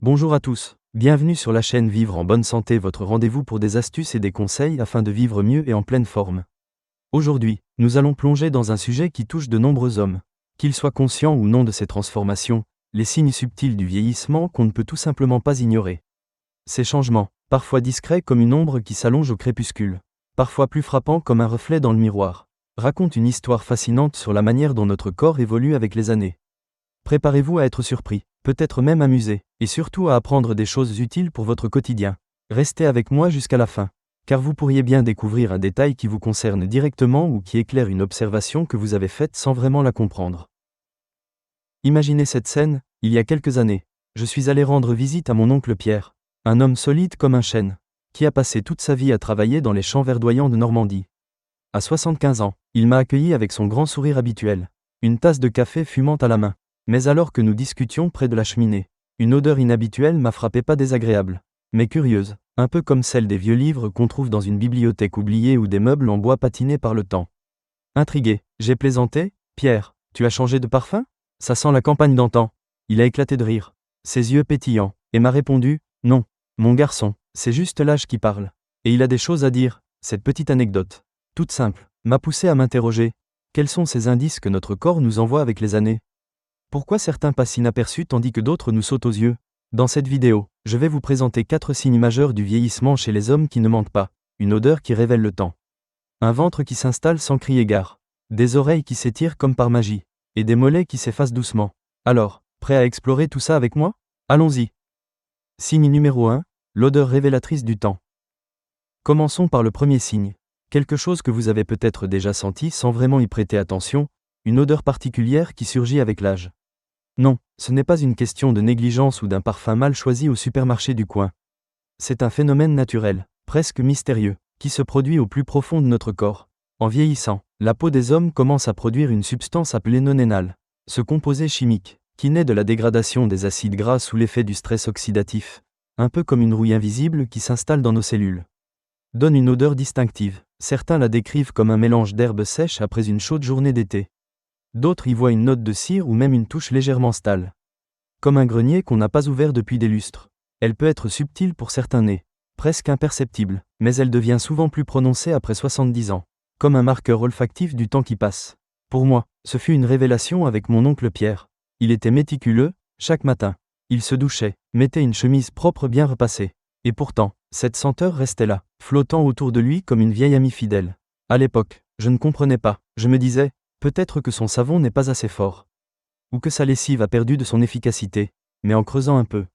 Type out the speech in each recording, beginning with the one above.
Bonjour à tous, bienvenue sur la chaîne Vivre en bonne santé, votre rendez-vous pour des astuces et des conseils afin de vivre mieux et en pleine forme. Aujourd'hui, nous allons plonger dans un sujet qui touche de nombreux hommes. Qu'ils soient conscients ou non de ces transformations, les signes subtils du vieillissement qu'on ne peut tout simplement pas ignorer. Ces changements, parfois discrets comme une ombre qui s'allonge au crépuscule, parfois plus frappants comme un reflet dans le miroir, racontent une histoire fascinante sur la manière dont notre corps évolue avec les années. Préparez-vous à être surpris, peut-être même amusé, et surtout à apprendre des choses utiles pour votre quotidien. Restez avec moi jusqu'à la fin, car vous pourriez bien découvrir un détail qui vous concerne directement ou qui éclaire une observation que vous avez faite sans vraiment la comprendre. Imaginez cette scène, il y a quelques années. Je suis allé rendre visite à mon oncle Pierre, un homme solide comme un chêne, qui a passé toute sa vie à travailler dans les champs verdoyants de Normandie. À 75 ans, il m'a accueilli avec son grand sourire habituel, une tasse de café fumant à la main. Mais alors que nous discutions près de la cheminée, une odeur inhabituelle m'a frappé, pas désagréable, mais curieuse, un peu comme celle des vieux livres qu'on trouve dans une bibliothèque oubliée ou des meubles en bois patinés par le temps. Intrigué, j'ai plaisanté, « Pierre, tu as changé de parfum ? Ça sent la campagne d'antan. » Il a éclaté de rire, ses yeux pétillants, et m'a répondu, « Non, mon garçon, c'est juste l'âge qui parle. Et il a des choses à dire. » Cette petite anecdote, toute simple, m'a poussé à m'interroger. Quels sont ces indices que notre corps nous envoie avec les années ? Pourquoi certains passent inaperçus tandis que d'autres nous sautent aux yeux ? Dans cette vidéo, je vais vous présenter 4 signes majeurs du vieillissement chez les hommes qui ne mentent pas. Une odeur qui révèle le temps. Un ventre qui s'installe sans crier gare. Des oreilles qui s'étirent comme par magie. Et des mollets qui s'effacent doucement. Alors, prêt à explorer tout ça avec moi ? Allons-y. Signe numéro 1, l'odeur révélatrice du temps. Commençons par le premier signe. Quelque chose que vous avez peut-être déjà senti sans vraiment y prêter attention, une odeur particulière qui surgit avec l'âge. Non, ce n'est pas une question de négligence ou d'un parfum mal choisi au supermarché du coin. C'est un phénomène naturel, presque mystérieux, qui se produit au plus profond de notre corps. En vieillissant, la peau des hommes commence à produire une substance appelée nonénal, ce composé chimique, qui naît de la dégradation des acides gras sous l'effet du stress oxydatif, un peu comme une rouille invisible qui s'installe dans nos cellules. Donne une odeur distinctive, certains la décrivent comme un mélange d'herbes sèches après une chaude journée d'été. D'autres y voient une note de cire ou même une touche légèrement stale. Comme un grenier qu'on n'a pas ouvert depuis des lustres. Elle peut être subtile pour certains nez, presque imperceptible, mais elle devient souvent plus prononcée après 70 ans, comme un marqueur olfactif du temps qui passe. Pour moi, ce fut une révélation avec mon oncle Pierre. Il était méticuleux, chaque matin. Il se douchait, mettait une chemise propre bien repassée. Et pourtant, cette senteur restait là, flottant autour de lui comme une vieille amie fidèle. À l'époque, je ne comprenais pas, je me disais, peut-être que son savon n'est pas assez fort. Ou que sa lessive a perdu de son efficacité. Mais en creusant un peu,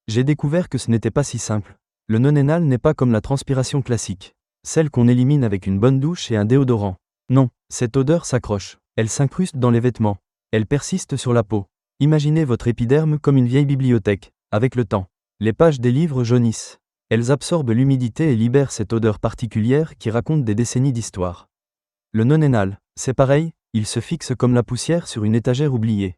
j'ai découvert que ce n'était pas si simple. Le nonénal n'est pas comme la transpiration classique, celle qu'on élimine avec une bonne douche et un déodorant. Non, cette odeur s'accroche, elle s'incruste dans les vêtements, elle persiste sur la peau. Imaginez votre épiderme comme une vieille bibliothèque. Avec le temps, les pages des livres jaunissent. Elles absorbent l'humidité et libèrent cette odeur particulière qui raconte des décennies d'histoire. Le nonénal, c'est pareil. Il se fixe comme la poussière sur une étagère oubliée.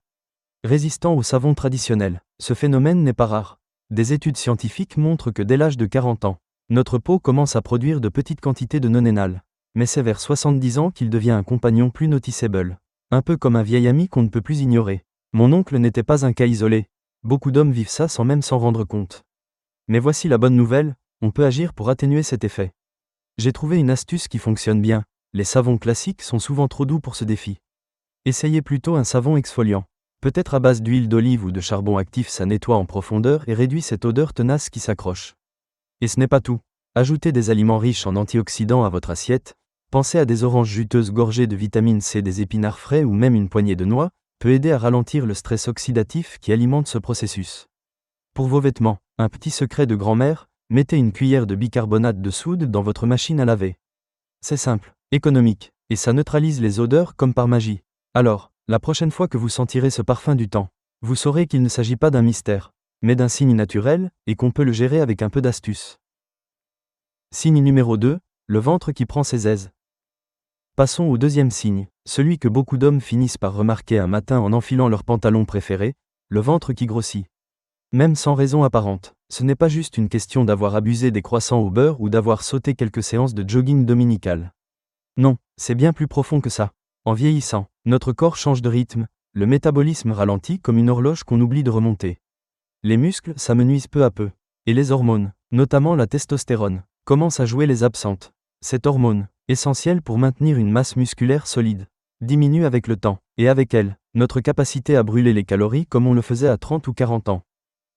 Résistant au savon traditionnel, ce phénomène n'est pas rare. Des études scientifiques montrent que dès l'âge de 40 ans, notre peau commence à produire de petites quantités de nonénal. Mais c'est vers 70 ans qu'il devient un compagnon plus noticeable. Un peu comme un vieil ami qu'on ne peut plus ignorer. Mon oncle n'était pas un cas isolé. Beaucoup d'hommes vivent ça sans même s'en rendre compte. Mais voici la bonne nouvelle, on peut agir pour atténuer cet effet. J'ai trouvé une astuce qui fonctionne bien. Les savons classiques sont souvent trop doux pour ce défi. Essayez plutôt un savon exfoliant. Peut-être à base d'huile d'olive ou de charbon actif, ça nettoie en profondeur et réduit cette odeur tenace qui s'accroche. Et ce n'est pas tout. Ajoutez des aliments riches en antioxydants à votre assiette. Pensez à des oranges juteuses gorgées de vitamine C, des épinards frais ou même une poignée de noix, peut aider à ralentir le stress oxydatif qui alimente ce processus. Pour vos vêtements, un petit secret de grand-mère, mettez une cuillère de bicarbonate de soude dans votre machine à laver. C'est simple, économique, et ça neutralise les odeurs comme par magie. Alors, la prochaine fois que vous sentirez ce parfum du temps, vous saurez qu'il ne s'agit pas d'un mystère, mais d'un signe naturel, et qu'on peut le gérer avec un peu d'astuce. Signe numéro 2, le ventre qui prend ses aises. Passons au deuxième signe, celui que beaucoup d'hommes finissent par remarquer un matin en enfilant leur pantalon préféré, le ventre qui grossit. Même sans raison apparente, ce n'est pas juste une question d'avoir abusé des croissants au beurre ou d'avoir sauté quelques séances de jogging dominical. Non, c'est bien plus profond que ça. En vieillissant, notre corps change de rythme, le métabolisme ralentit comme une horloge qu'on oublie de remonter. Les muscles s'amenuisent peu à peu. Et les hormones, notamment la testostérone, commencent à jouer les absentes. Cette hormone, essentielle pour maintenir une masse musculaire solide, diminue avec le temps, et avec elle, notre capacité à brûler les calories comme on le faisait à 30 ou 40 ans.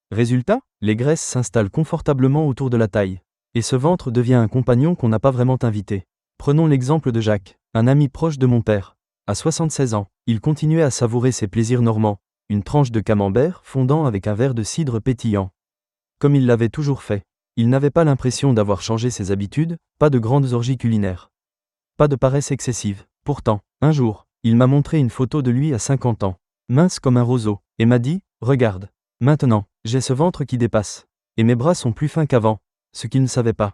Résultat, les graisses s'installent confortablement autour de la taille. Et ce ventre devient un compagnon qu'on n'a pas vraiment invité. Prenons l'exemple de Jacques, un ami proche de mon père. À 76 ans, il continuait à savourer ses plaisirs normands, une tranche de camembert fondant avec un verre de cidre pétillant. Comme il l'avait toujours fait. Il n'avait pas l'impression d'avoir changé ses habitudes, pas de grandes orgies culinaires. Pas de paresse excessive. Pourtant, un jour, il m'a montré une photo de lui à 50 ans, mince comme un roseau, et m'a dit « Regarde, maintenant, j'ai ce ventre qui dépasse. Et mes bras sont plus fins qu'avant. » Ce qu'il ne savait pas,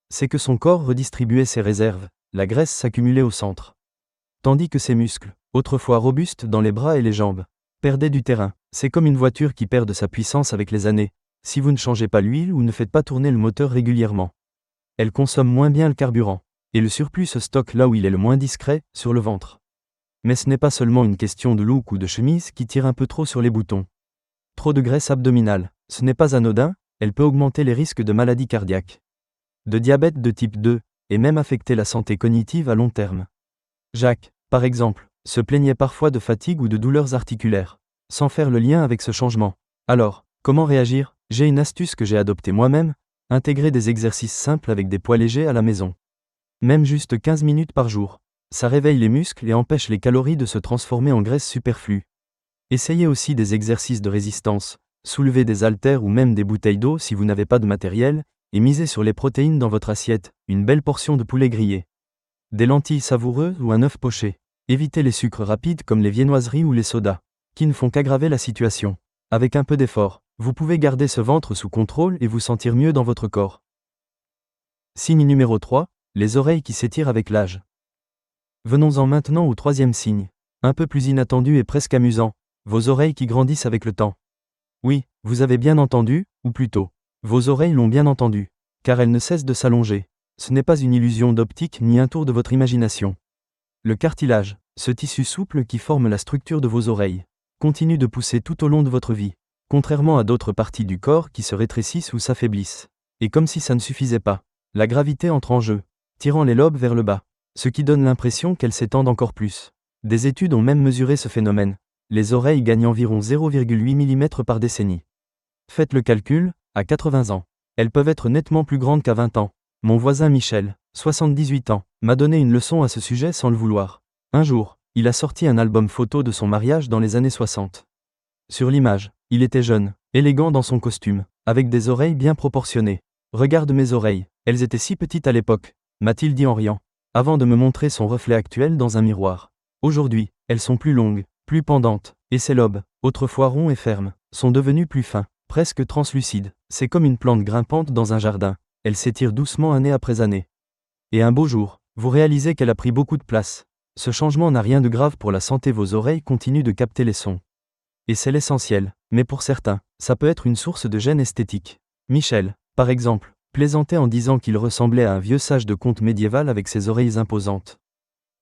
c'est que son corps redistribuait ses réserves, la graisse s'accumulait au centre. Tandis que ses muscles, autrefois robustes dans les bras et les jambes, perdaient du terrain. C'est comme une voiture qui perd de sa puissance avec les années. Si vous ne changez pas l'huile ou ne faites pas tourner le moteur régulièrement, elle consomme moins bien le carburant. Et le surplus se stocke là où il est le moins discret, sur le ventre. Mais ce n'est pas seulement une question de look ou de chemise qui tire un peu trop sur les boutons. Trop de graisse abdominale, ce n'est pas anodin, elle peut augmenter les risques de maladies cardiaques, de diabète de type 2, et même affecter la santé cognitive à long terme. Jacques, par exemple, se plaignait parfois de fatigue ou de douleurs articulaires, sans faire le lien avec ce changement. Alors, comment réagir ? J'ai une astuce que j'ai adoptée moi-même, intégrer des exercices simples avec des poids légers à la maison. Même juste 15 minutes par jour. Ça réveille les muscles et empêche les calories de se transformer en graisse superflue. Essayez aussi des exercices de résistance, soulevez des haltères ou même des bouteilles d'eau si vous n'avez pas de matériel, et misez sur les protéines dans votre assiette, une belle portion de poulet grillé, des lentilles savoureuses ou un œuf poché. Évitez les sucres rapides comme les viennoiseries ou les sodas, qui ne font qu'aggraver la situation. Avec un peu d'effort, vous pouvez garder ce ventre sous contrôle et vous sentir mieux dans votre corps. Signe numéro 3, les oreilles qui s'étirent avec l'âge. Venons-en maintenant au troisième signe, un peu plus inattendu et presque amusant, vos oreilles qui grandissent avec le temps. Oui, vous avez bien entendu, ou plutôt, vos oreilles l'ont bien entendu, car elles ne cessent de s'allonger. Ce n'est pas une illusion d'optique ni un tour de votre imagination. Le cartilage, ce tissu souple qui forme la structure de vos oreilles, continue de pousser tout au long de votre vie, contrairement à d'autres parties du corps qui se rétrécissent ou s'affaiblissent. Et comme si ça ne suffisait pas, la gravité entre en jeu, tirant les lobes vers le bas, ce qui donne l'impression qu'elles s'étendent encore plus. Des études ont même mesuré ce phénomène. Les oreilles gagnent environ 0,8 mm par décennie. Faites le calcul, à 80 ans, elles peuvent être nettement plus grandes qu'à 20 ans. Mon voisin Michel, 78 ans, m'a donné une leçon à ce sujet sans le vouloir. Un jour, il a sorti un album photo de son mariage dans les années 60. Sur l'image, il était jeune, élégant dans son costume, avec des oreilles bien proportionnées. « Regarde mes oreilles, elles étaient si petites à l'époque », m'a-t-il dit en riant, avant de me montrer son reflet actuel dans un miroir. Aujourd'hui, elles sont plus longues, plus pendantes, et ses lobes, autrefois ronds et fermes, sont devenus plus fins, presque translucides. C'est comme une plante grimpante dans un jardin, elle s'étire doucement année après année. Et un beau jour, vous réalisez qu'elle a pris beaucoup de place. Ce changement n'a rien de grave pour la santé, vos oreilles continuent de capter les sons. Et c'est l'essentiel, mais pour certains, ça peut être une source de gêne esthétique. Michel, par exemple, plaisantait en disant qu'il ressemblait à un vieux sage de conte médiéval avec ses oreilles imposantes.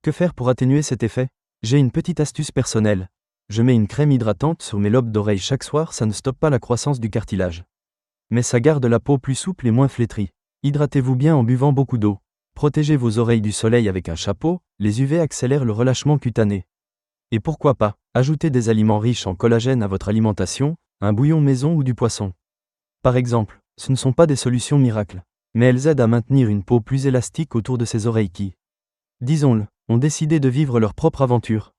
Que faire pour atténuer cet effet ? J'ai une petite astuce personnelle. Je mets une crème hydratante sur mes lobes d'oreilles chaque soir, ça ne stoppe pas la croissance du cartilage. Mais ça garde la peau plus souple et moins flétrie. Hydratez-vous bien en buvant beaucoup d'eau. Protégez vos oreilles du soleil avec un chapeau, les UV accélèrent le relâchement cutané. Et pourquoi pas, ajoutez des aliments riches en collagène à votre alimentation, un bouillon maison ou du poisson. Par exemple, ce ne sont pas des solutions miracles, mais elles aident à maintenir une peau plus élastique autour de ces oreilles qui, disons-le, ont décidé de vivre leur propre aventure.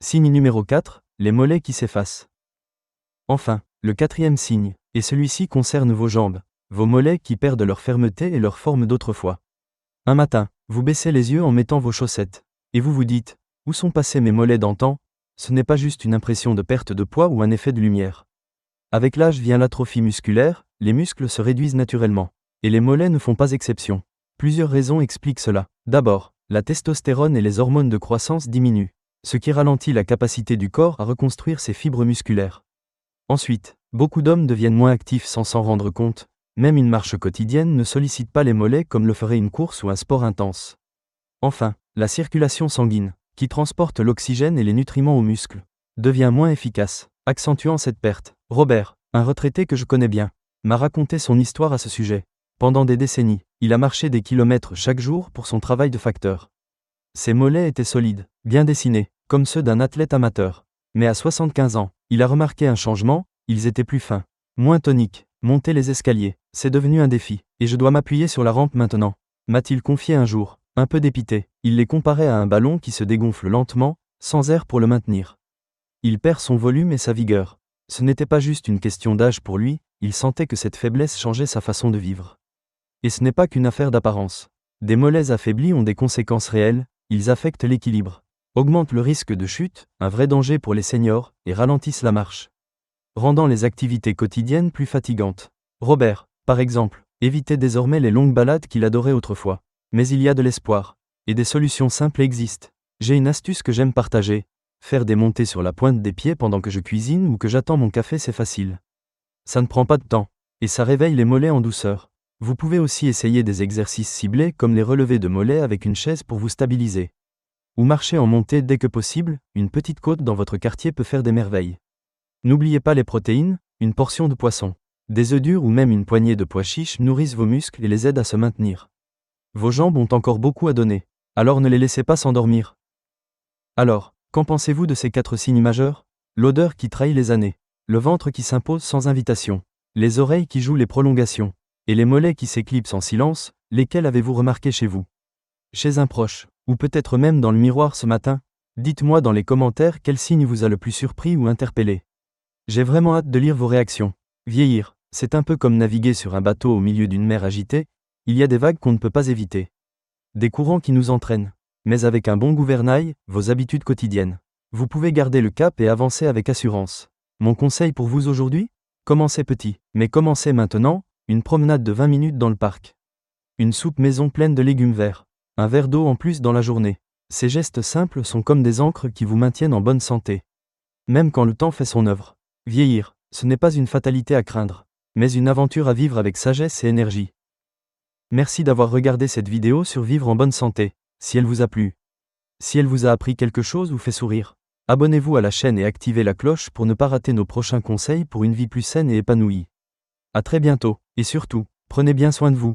Signe numéro 4, les mollets qui s'effacent. Enfin, le quatrième signe, et celui-ci concerne vos jambes, vos mollets qui perdent leur fermeté et leur forme d'autrefois. Un matin, vous baissez les yeux en mettant vos chaussettes, et vous vous dites, où sont passés mes mollets d'antan ? Ce n'est pas juste une impression de perte de poids ou un effet de lumière. Avec l'âge vient l'atrophie musculaire, les muscles se réduisent naturellement, et les mollets ne font pas exception. Plusieurs raisons expliquent cela. D'abord, la testostérone et les hormones de croissance diminuent, ce qui ralentit la capacité du corps à reconstruire ses fibres musculaires. Ensuite, beaucoup d'hommes deviennent moins actifs sans s'en rendre compte, même une marche quotidienne ne sollicite pas les mollets comme le ferait une course ou un sport intense. Enfin, la circulation sanguine, qui transporte l'oxygène et les nutriments aux muscles, devient moins efficace, accentuant cette perte. Robert, Un retraité que je connais bien m'a raconté son histoire à ce sujet. Pendant des décennies, il a marché des kilomètres chaque jour pour son travail de facteur. Ses mollets étaient solides, bien dessinés, comme ceux d'un athlète amateur. Mais à 75 ans, il a remarqué un changement, ils étaient plus fins, moins toniques. Monter les escaliers, c'est devenu un défi, et je dois m'appuyer sur la rampe maintenant, m'a-t-il confié un jour, un peu dépité. Il les comparait à un ballon qui se dégonfle lentement, sans air pour le maintenir. Il perd son volume et sa vigueur. Ce n'était pas juste une question d'âge pour lui, il sentait que cette faiblesse changeait sa façon de vivre. Et ce n'est pas qu'une affaire d'apparence. Des mollets affaiblis ont des conséquences réelles, ils affectent l'équilibre, augmentent le risque de chute, un vrai danger pour les seniors, et ralentissent la marche, rendant les activités quotidiennes plus fatigantes. Robert, par exemple, évitait désormais les longues balades qu'il adorait autrefois. Mais il y a de l'espoir, et des solutions simples existent. J'ai une astuce que j'aime partager. Faire des montées sur la pointe des pieds pendant que je cuisine ou que j'attends mon café, c'est facile. Ça ne prend pas de temps, et ça réveille les mollets en douceur. Vous pouvez aussi essayer des exercices ciblés comme les relevés de mollets avec une chaise pour vous stabiliser. Ou marcher en montée dès que possible, une petite côte dans votre quartier peut faire des merveilles. N'oubliez pas les protéines, une portion de poisson, des œufs durs ou même une poignée de pois chiches nourrissent vos muscles et les aident à se maintenir. Vos jambes ont encore beaucoup à donner, alors ne les laissez pas s'endormir. Alors, qu'en pensez-vous de ces 4 signes majeurs? L'odeur qui trahit les années, le ventre qui s'impose sans invitation, les oreilles qui jouent les prolongations, et les mollets qui s'éclipsent en silence, lesquels avez-vous remarqué chez vous? Chez un proche, ou peut-être même dans le miroir ce matin? Dites-moi dans les commentaires quel signe vous a le plus surpris ou interpellé. J'ai vraiment hâte de lire vos réactions. Vieillir, c'est un peu comme naviguer sur un bateau au milieu d'une mer agitée, il y a des vagues qu'on ne peut pas éviter. Des courants qui nous entraînent. Mais avec un bon gouvernail, vos habitudes quotidiennes, vous pouvez garder le cap et avancer avec assurance. Mon conseil pour vous aujourd'hui? Commencez petit, mais commencez maintenant, une promenade de 20 minutes dans le parc. Une soupe maison pleine de légumes verts. Un verre d'eau en plus dans la journée. Ces gestes simples sont comme des ancres qui vous maintiennent en bonne santé. Même quand le temps fait son œuvre. Vieillir, ce n'est pas une fatalité à craindre, mais une aventure à vivre avec sagesse et énergie. Merci d'avoir regardé cette vidéo sur Vivre en bonne santé. Si elle vous a plu, si elle vous a appris quelque chose ou fait sourire, abonnez-vous à la chaîne et activez la cloche pour ne pas rater nos prochains conseils pour une vie plus saine et épanouie. À très bientôt, et surtout, prenez bien soin de vous.